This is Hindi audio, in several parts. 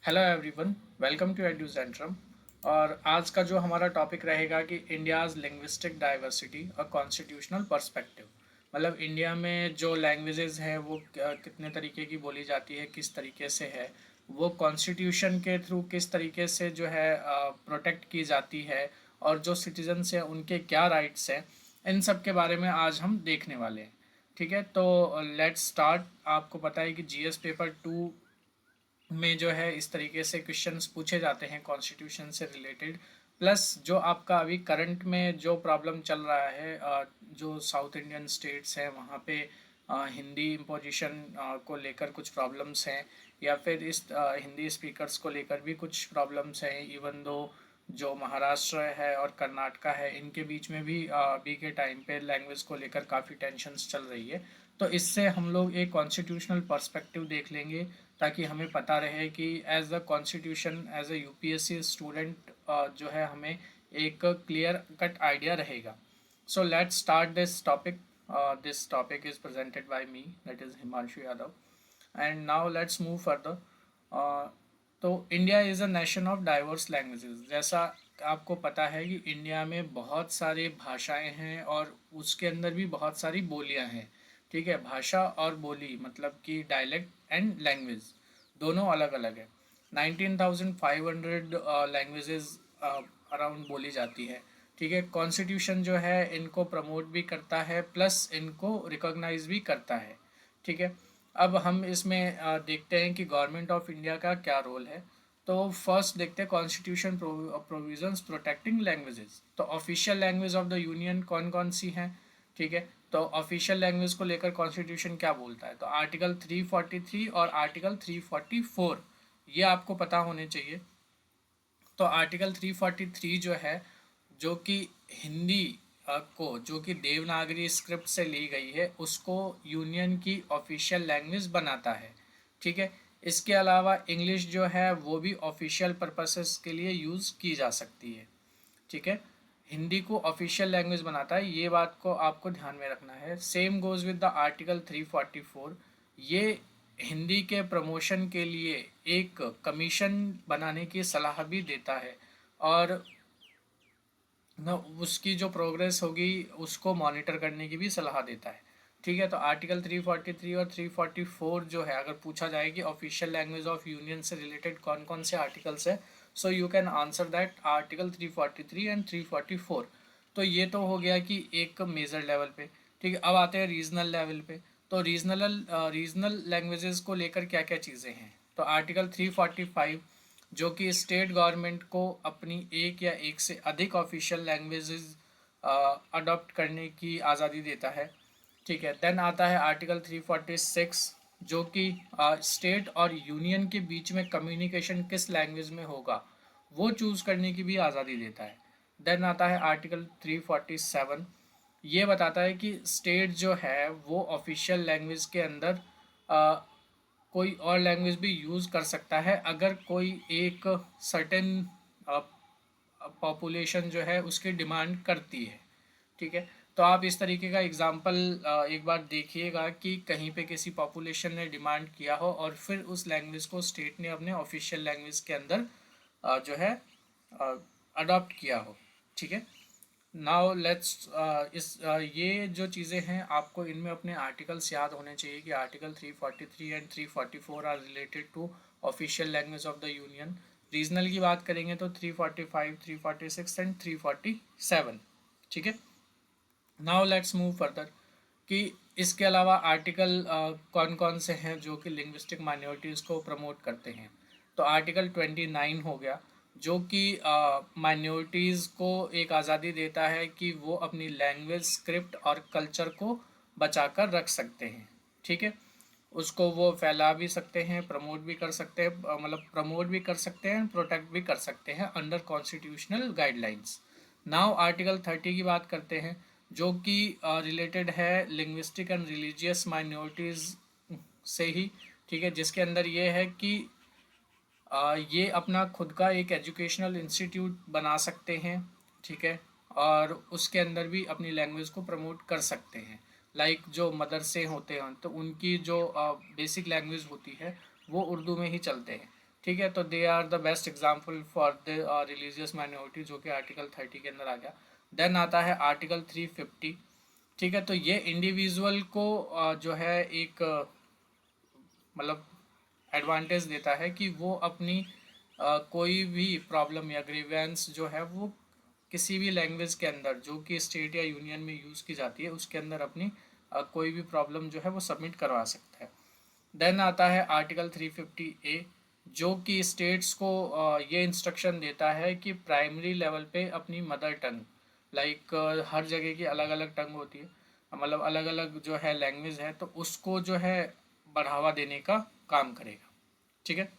Hello everyone, welcome to Edu Centrum. और आज का जो हमारा टॉपिक रहेगा कि इंडियाज़ लिंग्विस्टिक डाइवर्सिटी और कॉन्स्टिट्यूशनल पर्सपेक्टिव। मतलब इंडिया में जो लैंग्वेजेस हैं वो कितने तरीके की बोली जाती है, किस तरीके से है, वो कॉन्स्टिट्यूशन के थ्रू किस तरीके से जो है प्रोटेक्ट की जाती है, और जो सिटीजन्स हैं उनके क्या राइट्स हैं, इन सब के बारे में आज हम देखने वाले हैं। ठीक है, तो लेट्स स्टार्ट। आपको पता है कि जीएस पेपर 2 में जो है इस तरीके से क्वेश्चंस पूछे जाते हैं कॉन्स्टिट्यूशन से रिलेटेड। प्लस जो आपका अभी करंट में जो प्रॉब्लम चल रहा है, जो साउथ इंडियन स्टेट्स हैं वहाँ पे हिंदी इम्पोजिशन को लेकर कुछ प्रॉब्लम्स हैं, या फिर इस हिंदी स्पीकर्स को लेकर भी कुछ प्रॉब्लम्स हैं। इवन दो जो महाराष्ट्र है और कर्नाटका है, इनके बीच में भी अभी के टाइम पे लैंग्वेज को लेकर काफ़ी टेंशन्स चल रही है। तो इससे हम लोग एक कॉन्स्टिट्यूशनल पर्सपेक्टिव देख लेंगे, ताकि हमें पता रहे कि as a constitution, as a UPSC student जो है हमें एक क्लियर कट आइडिया रहेगा। So let's start this topic. This topic is presented by me, that is Himanshu Yadav. And now let's move further. तो India is a nation of diverse languages. जैसा आपको पता है कि इंडिया में बहुत सारी भाषाएं हैं और उसके अंदर भी बहुत सारी बोलियां हैं। ठीक है, भाषा और बोली मतलब कि डायलेक्ट एंड लैंग्वेज दोनों अलग अलग है। 19,500 लैंग्वेजेस अराउंड बोली जाती है। ठीक है, कॉन्स्टिट्यूशन जो है इनको प्रमोट भी करता है, प्लस इनको रिकॉग्नाइज भी करता है। ठीक है, अब हम इसमें देखते हैं कि गवर्नमेंट ऑफ इंडिया का क्या रोल है। तो फर्स्ट देखते हैं कॉन्स्टिट्यूशन प्रोविजंस प्रोटेक्टिंग लैंग्वेजेस। तो official language of the union कौन कौन सी हैं? ठीक है, तो ऑफिशियल लैंग्वेज को लेकर कॉन्स्टिट्यूशन क्या बोलता है? तो आर्टिकल 343 और आर्टिकल 344 ये आपको पता होने चाहिए। तो आर्टिकल 343 जो है, जो कि हिंदी को, जो कि देवनागरी स्क्रिप्ट से ली गई है, उसको यूनियन की ऑफिशियल लैंग्वेज बनाता है। ठीक है, इसके अलावा इंग्लिश जो है वो भी ऑफिशियल पर्पसेस के लिए यूज़ की जा सकती है। ठीक है, हिंदी को ऑफिशियल लैंग्वेज बनाता है, ये बात को आपको ध्यान में रखना है। Same goes with the article 344। ये हिंदी के प्रमोशन के लिए एक कमीशन बनाने की सलाह भी देता है, और न उसकी जो प्रोग्रेस होगी उसको मॉनिटर करने की भी सलाह देता है। ठीक है, तो आर्टिकल 343 और 344 जो है, अगर पूछा जाए कि ऑफिशियल लैंग्वेज ऑफ यूनियन से रिलेटेड कौन कौन से आर्टिकल्स है, so you can answer that article 343 and 344। तो ये तो हो गया कि एक मेजर लेवल पे। ठीक है, अब आते हैं रीजनल लेवल पे। तो रीजनल लैंग्वेजेस को लेकर क्या क्या चीज़ें हैं? तो आर्टिकल 345 जो कि स्टेट गवर्नमेंट को अपनी एक या एक से अधिक ऑफिशियल लैंग्वेजेस अडॉप्ट करने की आज़ादी देता है। ठीक है, देन आता है आर्टिकल 346 जो कि स्टेट और यूनियन के बीच में कम्युनिकेशन किस लैंग्वेज में होगा वो चूज़ करने की भी आज़ादी देता है। देन आता है आर्टिकल 347, ये बताता है कि स्टेट जो है वो ऑफिशियल लैंग्वेज के अंदर कोई और लैंग्वेज भी यूज़ कर सकता है, अगर कोई एक सर्टेन पॉपुलेशन जो है उसकी डिमांड करती है। ठीक है, तो आप इस तरीके का एग्जांपल एक बार देखिएगा कि कहीं पे किसी पॉपुलेशन ने डिमांड किया हो और फिर उस लैंग्वेज को स्टेट ने अपने ऑफिशियल लैंग्वेज के अंदर जो है अडॉप्ट किया हो। ठीक है, नाउ लेट्स ये जो चीज़ें हैं आपको इनमें अपने आर्टिकल्स याद होने चाहिए कि article 343 and 344 are related to official language of the union. Regional की बात करेंगे तो 345, 346 एंड 347। ठीक है, नाउ लेट्स मूव फर्दर कि इसके अलावा आर्टिकल कौन कौन से हैं जो कि लिंग्विस्टिक माइनॉरिटीज़ को प्रमोट करते हैं। तो आर्टिकल 29 हो गया, जो कि माइनॉरिटीज़ को एक आज़ादी देता है कि वो अपनी लैंग्वेज, स्क्रिप्ट और कल्चर को बचाकर रख सकते हैं। ठीक है, उसको वो फैला भी सकते हैं, प्रमोट भी कर सकते हैं, मतलब प्रमोट भी कर सकते हैं, प्रोटेक्ट भी कर सकते हैं under constitutional guidelines. Now article 30 की बात करते हैं, जो कि रिलेटेड है लिंग्विस्टिक एंड रिलीजियस माइनॉरिटीज़ से ही। ठीक है, जिसके अंदर ये है कि ये अपना खुद का एक एजुकेशनल इंस्टीट्यूट बना सकते हैं। ठीक है, और उसके अंदर भी अपनी लैंग्वेज को प्रमोट कर सकते हैं। लाइक जो मदरसे होते हैं तो उनकी जो बेसिक लैंग्वेज होती है वो उर्दू में ही चलते हैं। ठीक है, तो they are the best example for the religious minority, जो कि आर्टिकल 30 के अंदर आ गया। देन आता है आर्टिकल 350। ठीक है, तो ये इंडिविजुअल को जो है एक मतलब एडवांटेज देता है कि वो अपनी कोई भी प्रॉब्लम या ग्रीवेंस जो है वो किसी भी लैंग्वेज के अंदर जो कि स्टेट या यूनियन में यूज़ की जाती है उसके अंदर अपनी कोई भी प्रॉब्लम जो है वो सबमिट करवा सकता है। देन आता है आर्टिकल 350A, जो कि स्टेट्स को ये इंस्ट्रक्शन देता है कि प्राइमरी लेवल पे अपनी मदर टंग, लाइक हर जगह की अलग अलग टंग होती है, मतलब अलग अलग जो है लैंग्वेज है, तो उसको जो है बढ़ावा देने का काम करेगा। ठीक है,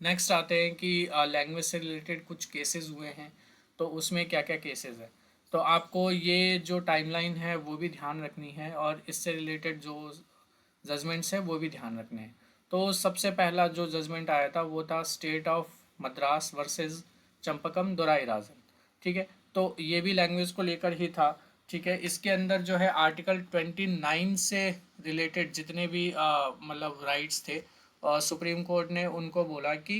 नेक्स्ट आते हैं कि लैंग्वेज से रिलेटेड कुछ केसेस हुए हैं, तो उसमें क्या क्या केसेस है। तो आपको ये जो टाइमलाइन है वो भी ध्यान रखनी है, और इससे रिलेटेड जो जजमेंट्स है वो भी ध्यान रखने हैं। तो सबसे पहला जो जजमेंट आया था वो था state of Madras versus Champakam Dorai Rajan. ठीक है, तो ये भी लैंग्वेज को लेकर ही था। ठीक है, इसके अंदर जो है आर्टिकल 29 से रिलेटेड जितने भी मतलब राइट्स थे, सुप्रीम कोर्ट ने उनको बोला कि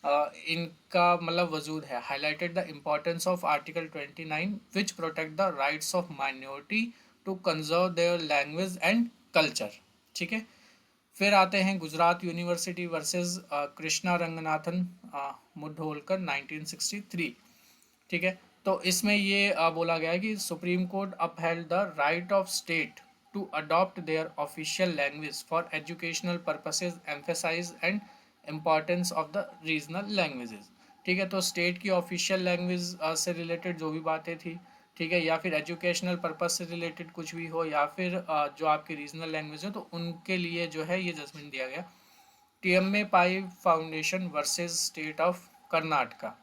इनका मतलब वजूद है, highlighted the importance of article 29 which protect the rights of minority to conserve their language and culture. ठीक है, फिर आते हैं गुजरात यूनिवर्सिटी वर्सेस कृष्णा रंगनाथन मुढोलकर 1963। ठीक है, तो इसमें ये बोला गया है कि supreme court upheld the right of state to adopt their official language for educational purposes, emphasize and importance of the regional languages. ठीक है, तो स्टेट की ऑफिशियल लैंग्वेज से रिलेटेड जो भी बातें थी, ठीक है, या फिर एजुकेशनल पर्पज से रिलेटेड कुछ भी हो, या फिर जो आपकी रीजनल लैंग्वेज हो, तो उनके लिए जो है ये जजमेंट दिया गया। TMA Pai foundation versus state of Karnataka.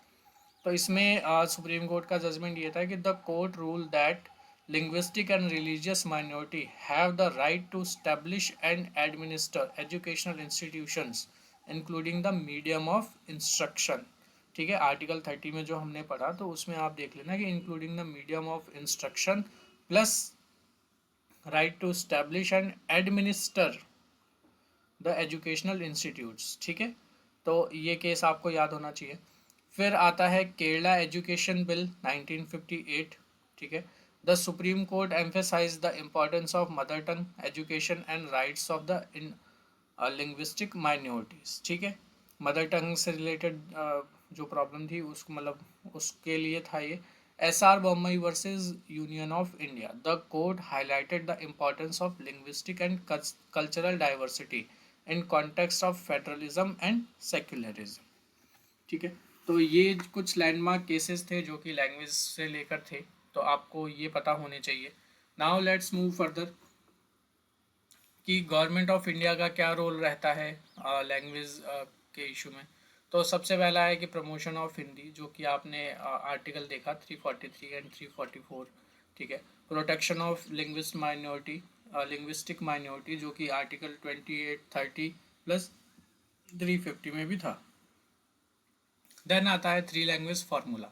तो इसमें सुप्रीम कोर्ट का जजमेंट ये था कि the court rule that linguistic and religious minority have the right to establish and administer educational institutions including the medium of instruction. ठीक है, आर्टिकल 30 में जो हमने पढ़ा तो उसमें आप देख लेना कि including the medium of instruction plus right to establish and administer the educational institutes. ठीक है, तो ये केस आपको याद होना चाहिए। फिर आता है केरला एजुकेशन बिल 1958। ठीक है, the supreme court emphasise the importance of mother tongue education and rights of the in linguistic minorities. ठीक है, मदर टंग से रिलेटेड जो प्रॉब्लम थी उसको मतलब उसके लिए था ये। S R Bombay versus union of India, the court highlighted the importance of linguistic and cultural diversity in context of federalism and secularism. ठीक है, तो ये कुछ लैंडमार्क केसेस थे जो कि लैंग्वेज से लेकर थे, तो आपको ये पता होने चाहिए। नाउ लेट्स मूव फर्दर कि गवर्नमेंट ऑफ इंडिया का क्या रोल रहता है लैंग्वेज के इशू में। तो सबसे पहला है कि प्रमोशन ऑफ हिंदी, जो कि आपने आर्टिकल देखा 343 एंड 344। ठीक है, protection of linguist minority, linguistic minority, जो कि आर्टिकल 28, 30 प्लस 350 में भी था। देन आता है three language formula.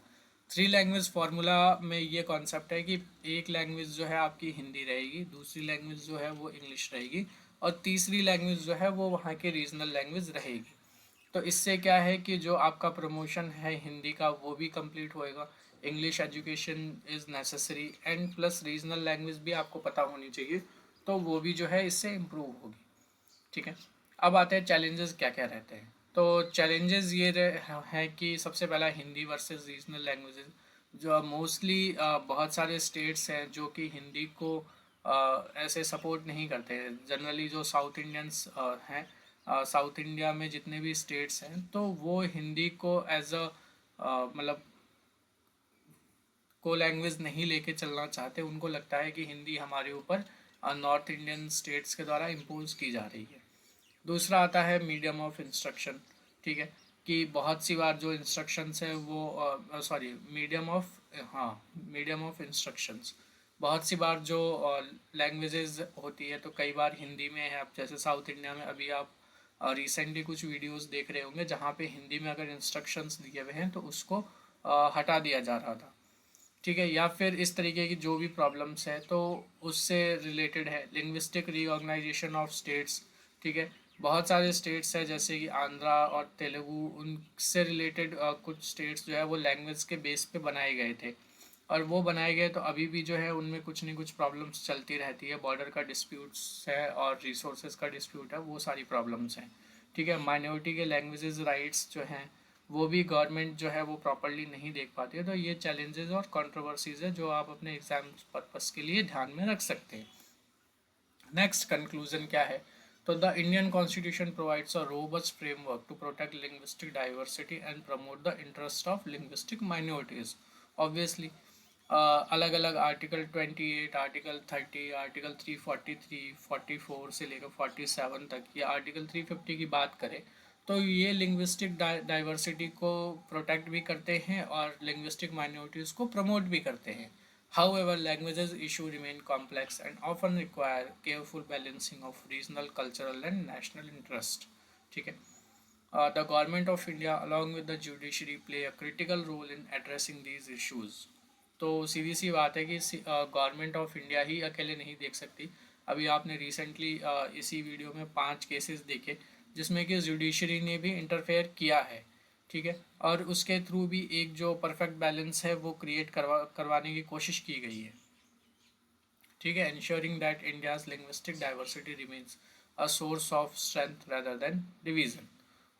Three language formula में ये कॉन्सेप्ट है कि एक लैंग्वेज जो है आपकी हिंदी रहेगी, दूसरी लैंग्वेज जो है वो इंग्लिश रहेगी, और तीसरी लैंग्वेज जो है वो वहाँ की रीजनल लैंग्वेज रहेगी। तो इससे क्या है कि जो आपका प्रमोशन है हिंदी का वो भी कंप्लीट होएगा, English education is necessary, and plus regional language भी आपको पता होनी चाहिए, तो वो भी जो है इससे इम्प्रूव होगी। ठीक है, अब आते हैं चैलेंजेस क्या क्या रहते हैं। तो चैलेंजेस ये हैं कि सबसे पहला हिंदी वर्सेस रीजनल लैंग्वेजेस, जो मोस्टली बहुत सारे स्टेट्स हैं जो कि हिंदी को ऐसे सपोर्ट नहीं करते हैं। जनरली जो साउथ इंडियंस हैं, साउथ इंडिया में जितने भी स्टेट्स हैं, तो वो हिंदी को एज अ मतलब को लैंग्वेज नहीं लेके चलना चाहते। उनको लगता है कि हिंदी हमारे ऊपर नॉर्थ इंडियन स्टेट्स के द्वारा इम्पोज की जा रही है। दूसरा आता है मीडियम ऑफ इंस्ट्रक्शन। ठीक है, कि बहुत सी बार जो इंस्ट्रक्शंस है वो सॉरी मीडियम ऑफ, हाँ, मीडियम ऑफ इंस्ट्रक्शंस, बहुत सी बार जो लैंग्वेजेस होती है तो कई बार हिंदी में है। अब जैसे साउथ इंडिया में अभी आप रिसेंटली कुछ वीडियोस देख रहे होंगे जहाँ पे हिंदी में अगर इंस्ट्रक्शंस दिए हुए हैं तो उसको हटा दिया जा रहा था। ठीक है, या फिर इस तरीके की जो भी प्रॉब्लम्स है तो उससे रिलेटेड है लिंग्विस्टिक रीऑर्गेनाइजेशन ऑफ स्टेट्स। ठीक है, बहुत सारे स्टेट्स हैं जैसे कि आंध्रा और तेलुगु, उनसे रिलेटेड कुछ स्टेट्स जो है वो लैंग्वेज के बेस पे बनाए गए थे, और वो बनाए गए तो अभी भी जो है उनमें कुछ न कुछ प्रॉब्लम्स चलती रहती है। बॉर्डर का डिस्प्यूट्स है और रिसोर्सेज का डिस्प्यूट है, वो सारी प्रॉब्लम्स हैं। ठीक है, माइनॉरिटी के लैंग्वेजेस राइट्स जो हैं वो भी गवर्नमेंट जो है वो प्रॉपरली नहीं देख पाती है। तो ये चैलेंजेस और कंट्रोवर्सीज है जो आप अपने एग्जाम पर्पस के लिए ध्यान में रख सकते हैं। नेक्स्ट कंक्लूजन क्या है? तो the Indian constitution provides a robust framework to protect linguistic diversity and promote the interest of linguistic minorities. Obviously अलग अलग आर्टिकल 28, आर्टिकल 30, आर्टिकल 343, 44 से लेकर 47 तक, या आर्टिकल 350 की बात करें तो ये लिंग्विस्टिक डाइवर्सिटी को प्रोटेक्ट भी करते हैं और लिंग्विस्टिक माइनॉरिटीज़ को प्रमोट भी करते हैं। However, languages issue remain complex and often require careful balancing of regional, cultural and national interest. ठीक है, the government of India along with the judiciary play a critical role in addressing these issues. तो सीधी सी बात है कि गवर्नमेंट ऑफ इंडिया ही अकेले नहीं देख सकती। अभी आपने रिसेंटली इसी वीडियो में 5 केसेस देखे जिसमें कि जुडिशरी ने भी इंटरफेयर किया है। ठीक है, और उसके थ्रू भी एक जो परफेक्ट बैलेंस है वो क्रिएट करवाने की कोशिश की गई है। ठीक है, ensuring that India's linguistic diversity remains a source of strength rather than division,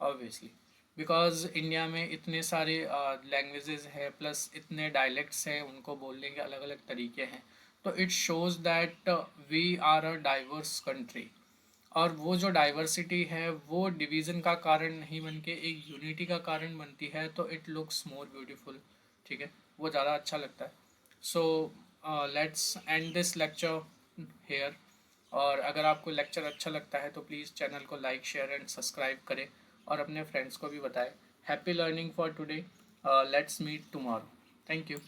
obviously, because India में इतने सारे लैंग्वेजेस हैं प्लस इतने डायलेक्ट्स हैं, उनको बोलने के अलग अलग तरीके हैं, तो it shows that we are a diverse country. और वो जो डाइवर्सिटी है वो डिवीज़न का कारण नहीं बन के एक यूनिटी का कारण बनती है, तो इट लुक्स मोर ब्यूटीफुल। ठीक है, वो ज़्यादा अच्छा लगता है। So let's end this lecture here. और अगर आपको लेक्चर अच्छा लगता है तो प्लीज़ चैनल को लाइक, शेयर एंड सब्सक्राइब करें और अपने फ्रेंड्स को भी बताएं। Happy learning for today. Let's meet tomorrow. Thank you.